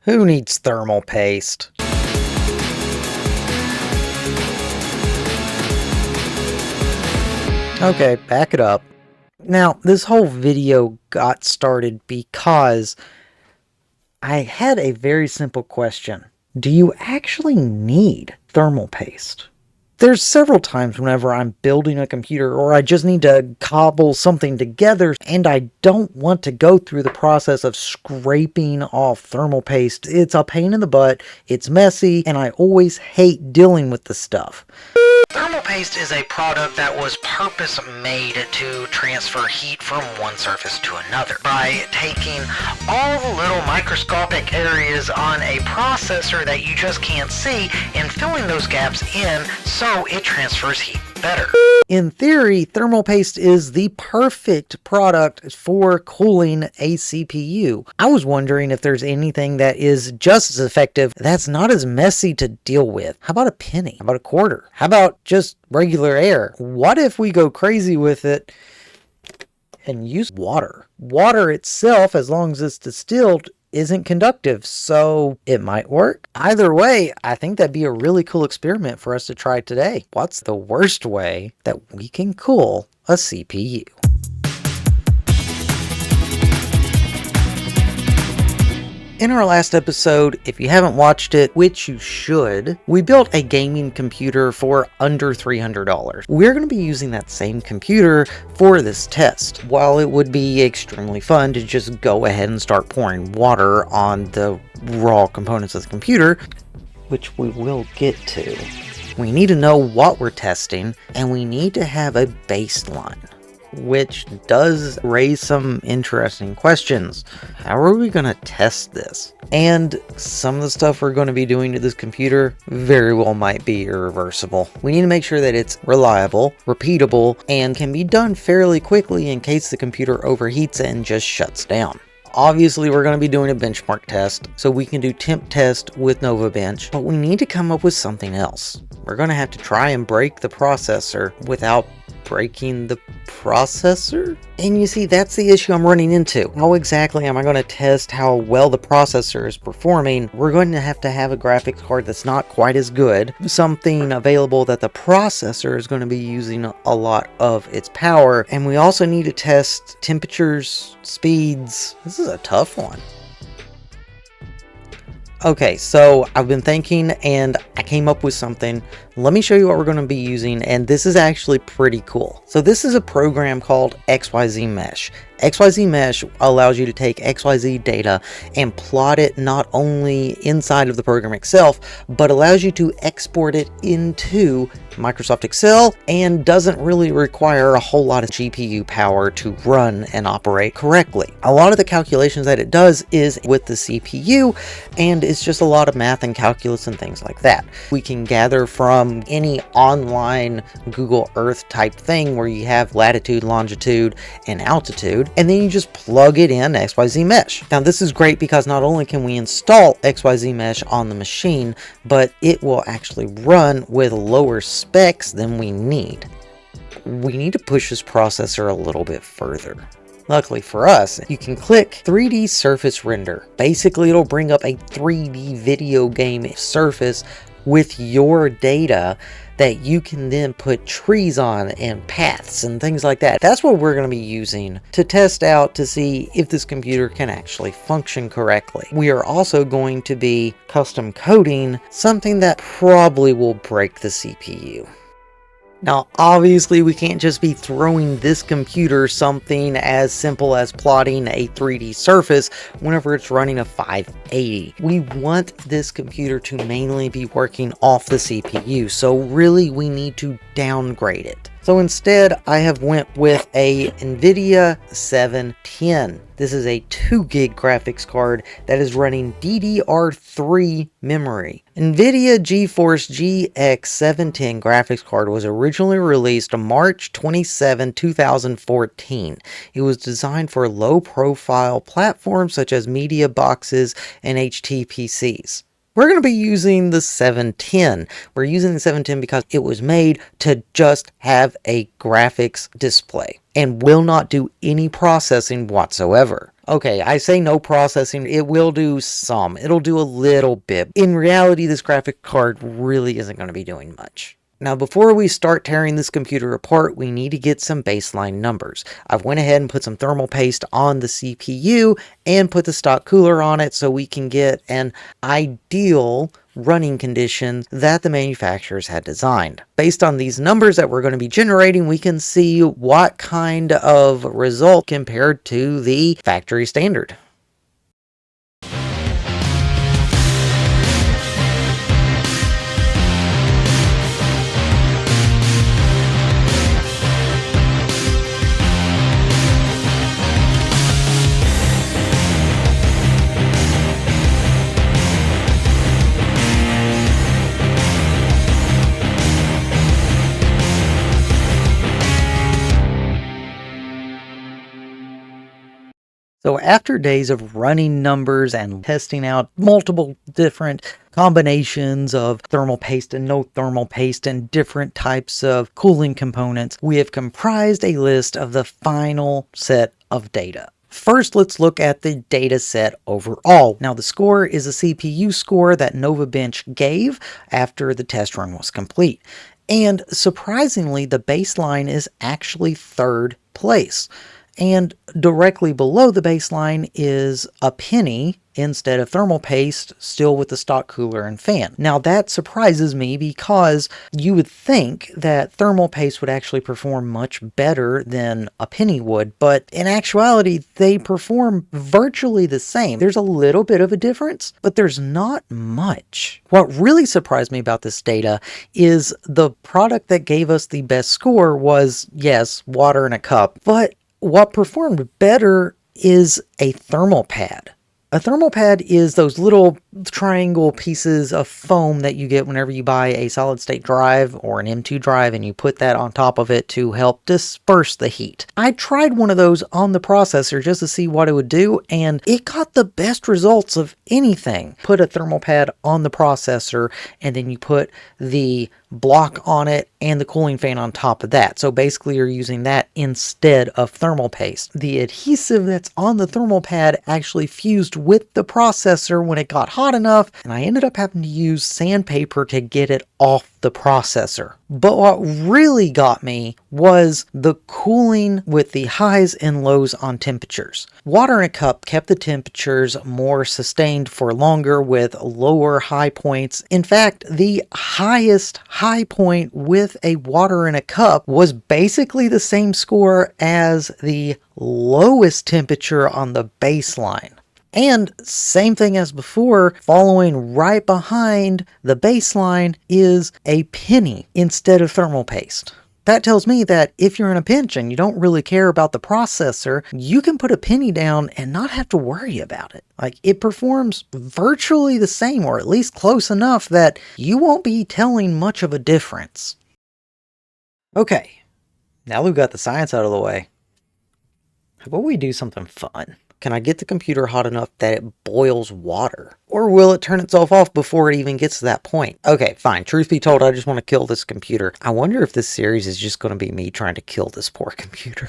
Who needs thermal paste? Okay, back it up. Now, this whole video got started because I had a very simple question. Do you actually need thermal paste? There's several times whenever I'm building a computer or I just need to cobble something together and I don't want to go through the process of scraping off thermal paste. It's a pain in the butt, it's messy, and I always hate dealing with the stuff. Thermal paste is a product that was purpose-made to transfer heat from one surface to another by taking all the little microscopic areas on a processor that you just can't see and filling those gaps in so it transfers heat better. In theory, thermal paste is the perfect product for cooling a CPU. I was wondering if there's anything that is just as effective that's not as messy to deal with. How about a penny? How about a quarter? How about just regular air? What if we go crazy with it and use water? Water itself, as long as it's distilled, isn't conductive, so it might work. Either way, I think that'd be a really cool experiment for us to try today. What's the worst way that we can cool a CPU? In our last episode, if you haven't watched it, which you should, we built a gaming computer for under $300. We're going to be using that same computer for this test. While it would be extremely fun to just go ahead and start pouring water on the raw components of the computer, which we will get to, we need to know what we're testing, and we need to have a baseline, which does raise some interesting questions. How are we going to test this? And some of the stuff we're going to be doing to this computer very well might be irreversible. We need to make sure that it's reliable, repeatable, and can be done fairly quickly in case the computer overheats and just shuts down. Obviously, we're going to be doing a benchmark test, so we can do temp test with NovaBench, but we need to come up with something else. We're going to have to try and break the processor without breaking the processor? And you see, that's the issue I'm running into. How exactly am I going to test how well the processor is performing? We're going to have a graphics card that's not quite as good, something available that the processor is going to be using a lot of its power, and we also need to test temperatures, speeds. This is a tough one. Okay, so I've been thinking and I came up with something. Let me show you what we're going to be using, and this is actually pretty cool. So this is a program called XYZ Mesh. XYZ Mesh allows you to take XYZ data and plot it not only inside of the program itself, but allows you to export it into Microsoft Excel and doesn't really require a whole lot of GPU power to run and operate correctly. A lot of the calculations that it does is with the CPU, and it's just a lot of math and calculus and things like that. We can gather from any online Google Earth type thing where you have latitude, longitude, and altitude, and then you just plug it in XYZ Mesh. Now this is great because not only can we install XYZ Mesh on the machine, but it will actually run with lower specs than we need. We need to push this processor a little bit further. Luckily for us, you can click 3D surface render. Basically, it'll bring up a 3D video game surface with your data that you can then put trees on and paths and things like that. That's what we're going to be using to test out to see if this computer can actually function correctly. We are also going to be custom coding something that probably will break the CPU. Now, obviously, we can't just be throwing this computer something as simple as plotting a 3D surface whenever it's running a 580. We want this computer to mainly be working off the CPU, so really we need to downgrade it. So instead, I have went with a NVIDIA 710. This is a 2 gig graphics card that is running DDR3 memory. NVIDIA GeForce GX 710 graphics card was originally released on March 27, 2014. It was designed for low-profile platforms such as media boxes and HTPCs. We're going to be using the 710. We're using the 710 because it was made to just have a graphics display and will not do any processing whatsoever. Okay, I say no processing. It will do some. It'll do a little bit. In reality, this graphic card really isn't going to be doing much. Now, before we start tearing this computer apart, we need to get some baseline numbers. I've went ahead and put some thermal paste on the CPU and put the stock cooler on it so we can get an ideal running conditions that the manufacturers had designed. Based on these numbers that we're going to be generating, we can see what kind of result compared to the factory standard. So after days of running numbers and testing out multiple different combinations of thermal paste and no thermal paste and different types of cooling components, we have comprised a list of the final set of data. First, let's look at the data set overall. Now, the score is a CPU score that NovaBench gave after the test run was complete. And surprisingly, the baseline is actually third place. And directly below the baseline is a penny instead of thermal paste, still with the stock cooler and fan. Now that surprises me because you would think that thermal paste would actually perform much better than a penny would, but in actuality, they perform virtually the same. There's a little bit of a difference, but there's not much. What really surprised me about this data is the product that gave us the best score was, yes, water in a cup, but what performed better is a thermal pad. A thermal pad is those little triangle pieces of foam that you get whenever you buy a solid state drive or an M2 drive and you put that on top of it to help disperse the heat. I tried one of those on the processor just to see what it would do, and it got the best results of anything. Put a thermal pad on the processor and then you put the block on it and the cooling fan on top of that. So basically you're using that instead of thermal paste. The adhesive that's on the thermal pad actually fused with the processor when it got hot enough, and I ended up having to use sandpaper to get it off the processor. But what really got me was the cooling with the highs and lows on temperatures. Water in a cup kept the temperatures more sustained for longer with lower high points. In fact, the highest high point with a water in a cup was basically the same score as the lowest temperature on the baseline. And same thing as before, following right behind the baseline is a penny instead of thermal paste. That tells me that if you're in a pinch and you don't really care about the processor, you can put a penny down and not have to worry about it. Like, it performs virtually the same, or at least close enough that you won't be telling much of a difference. Okay, now we've got the science out of the way. How about we do something fun? Can I get the computer hot enough that it boils water? Or will it turn itself off before it even gets to that point? Okay, fine. Truth be told, I just want to kill this computer. I wonder if this series is just going to be me trying to kill this poor computer.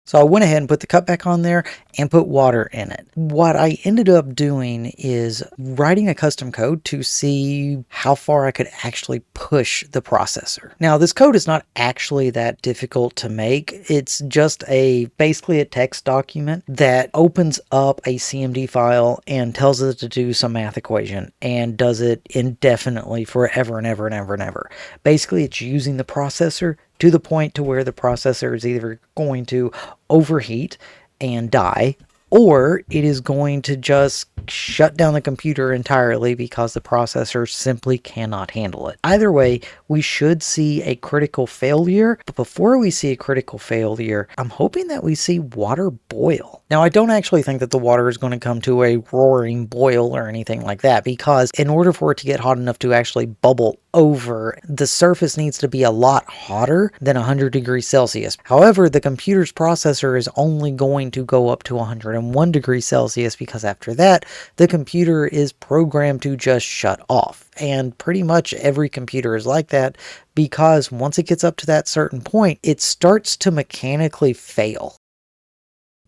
So I went ahead and put the cup back on there and put water in it. What I ended up doing is writing a custom code to see how far I could actually push the processor. Now, this code is not actually that difficult to make. It's just basically a text document that opens up a CMD file and tells it to do some math equation and does it indefinitely forever and ever and ever and ever. Basically, it's using the processor to the point to where the processor is either going to overheat and die, or it is going to just shut down the computer entirely because the processor simply cannot handle it. Either way, we should see a critical failure, but before we see a critical failure, I'm hoping that we see water boil. Now, I don't actually think that the water is going to come to a roaring boil or anything like that, because in order for it to get hot enough to actually bubble over, the surface needs to be a lot hotter than 100 degrees Celsius. However, the computer's processor is only going to go up to 101 degrees Celsius because after that, the computer is programmed to just shut off. And pretty much every computer is like that because once it gets up to that certain point, it starts to mechanically fail.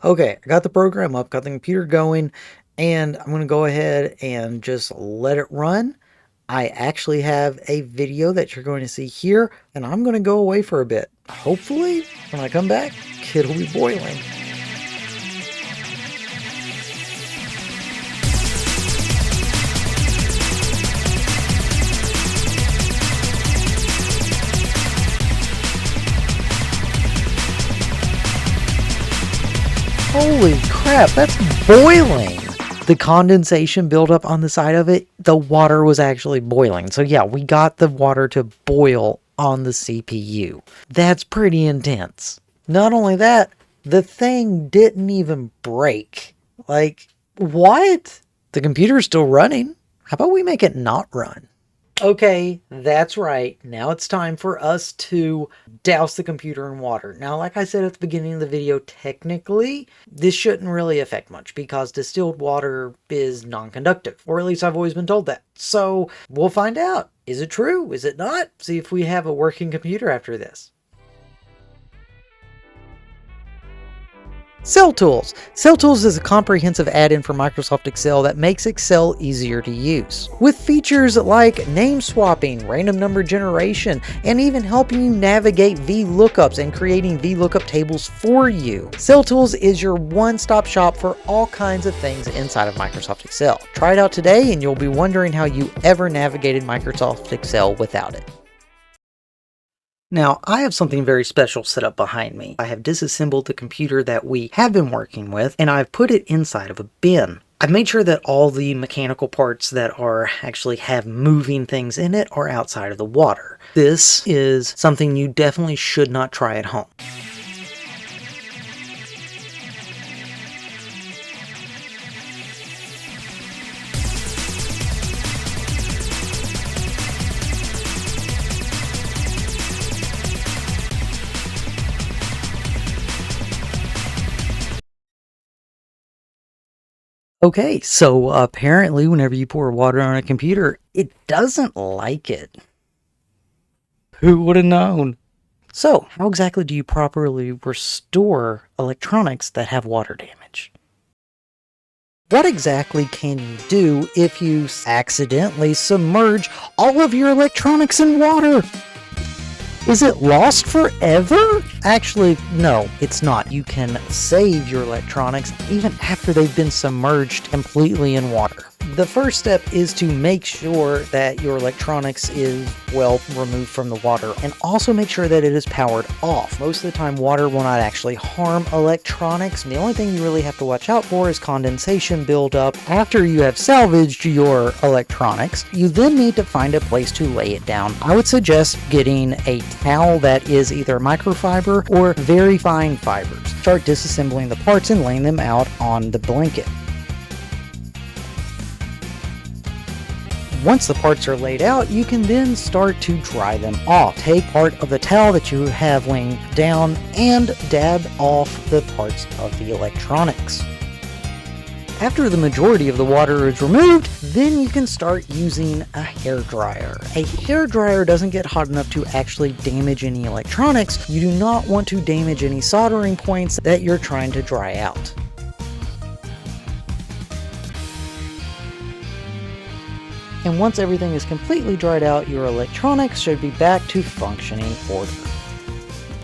Okay, I got the program up, got the computer going, and I'm going to go ahead and just let it run. I actually have a video that you're going to see here, and I'm going to go away for a bit. Hopefully, when I come back, it'll be boiling. Holy crap, that's boiling! The condensation buildup on the side of it, the water was actually boiling. So yeah, we got the water to boil on the CPU. That's pretty intense. Not only that, the thing didn't even break. Like, what? The computer's still running. How about we make it not run? Okay, that's right. Now it's time for us to douse the computer in water. Now, like I said at the beginning of the video, technically, this shouldn't really affect much because distilled water is non-conductive, or at least I've always been told that. So we'll find out. Is it true? Is it not? See if we have a working computer after this. CelTools. CelTools is a comprehensive add-in for Microsoft Excel that makes Excel easier to use. With features like name swapping, random number generation, and even helping you navigate VLOOKUPs and creating VLOOKUP tables for you. CelTools is your one-stop shop for all kinds of things inside of Microsoft Excel. Try it out today and you'll be wondering how you ever navigated Microsoft Excel without it. Now, I have something very special set up behind me. I have disassembled the computer that we have been working with, and I've put it inside of a bin. I've made sure that all the mechanical parts that actually have moving things in it are outside of the water. This is something you definitely should not try at home. Okay, so apparently whenever you pour water on a computer, it doesn't like it. Who would have known? So, how exactly do you properly restore electronics that have water damage? What exactly can you do if you accidentally submerge all of your electronics in water? Is it lost forever? Actually, no, it's not. You can save your electronics even after they've been submerged completely in water. The first step is to make sure that your electronics is well removed from the water, and also make sure that it is powered off. Most of the time, water will not actually harm electronics. The only thing you really have to watch out for is condensation buildup. After you have salvaged your electronics, you then need to find a place to lay it down. I would suggest getting a towel that is either microfiber or very fine fibers. Start disassembling the parts and laying them out on the blanket. Once the parts are laid out, you can then start to dry them off. Take part of the towel that you have laying down and dab off the parts of the electronics. After the majority of the water is removed, then you can start using a hairdryer. A hairdryer doesn't get hot enough to actually damage any electronics. You do not want to damage any soldering points that you're trying to dry out. And once everything is completely dried out, your electronics should be back to functioning order.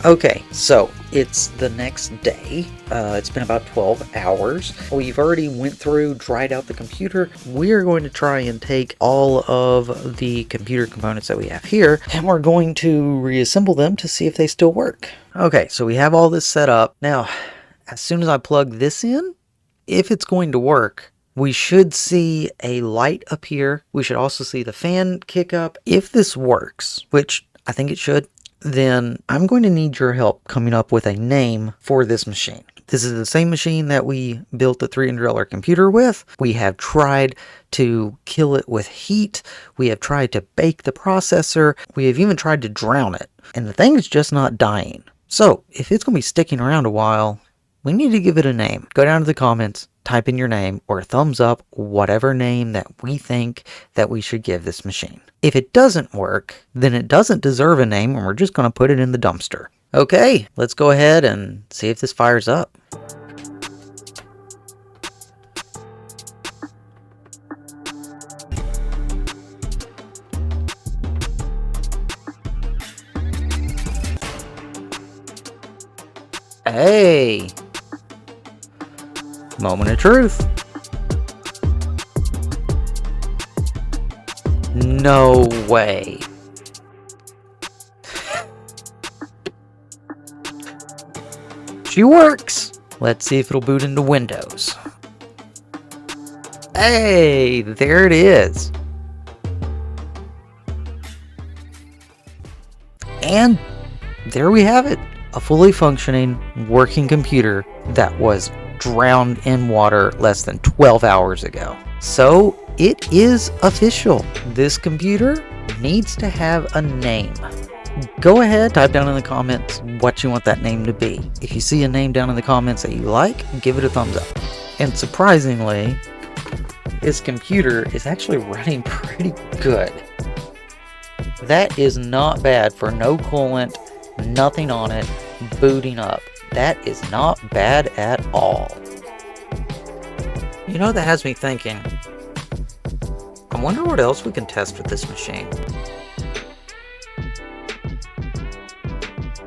Okay, so it's the next day. It's been about 12 hours. We've already went through, dried out the computer. We're going to try and take all of the computer components that we have here, and we're going to reassemble them to see if they still work. Okay, so we have all this set up. Now, as soon as I plug this in, if it's going to work, we should see a light appear. We should also see the fan kick up. If this works, which I think it should, then I'm going to need your help coming up with a name for this machine. This is the same machine that we built the $300 computer with. We have tried to kill it with heat. We have tried to bake the processor. We have even tried to drown it. And the thing is just not dying. So if it's going to be sticking around a while, we need to give it a name. Go down to the comments, type in your name or thumbs up, whatever name that we think that we should give this machine. If it doesn't work, then it doesn't deserve a name and we're just going to put it in the dumpster. Okay, let's go ahead and see if this fires up. Hey! Moment of truth. No way. She works! Let's see if it'll boot into Windows. Hey, there it is. And there we have it. A fully functioning, working computer that was drowned in water less than 12 hours ago. So it is official. This computer needs to have a name. Go ahead, type down in the comments what you want that name to be. If you see a name down in the comments that you like, give it a thumbs up. And surprisingly, this computer is actually running pretty good. That is not bad for no coolant, nothing on it, booting up. That is not bad at all. You know, that has me thinking, I wonder what else we can test with this machine.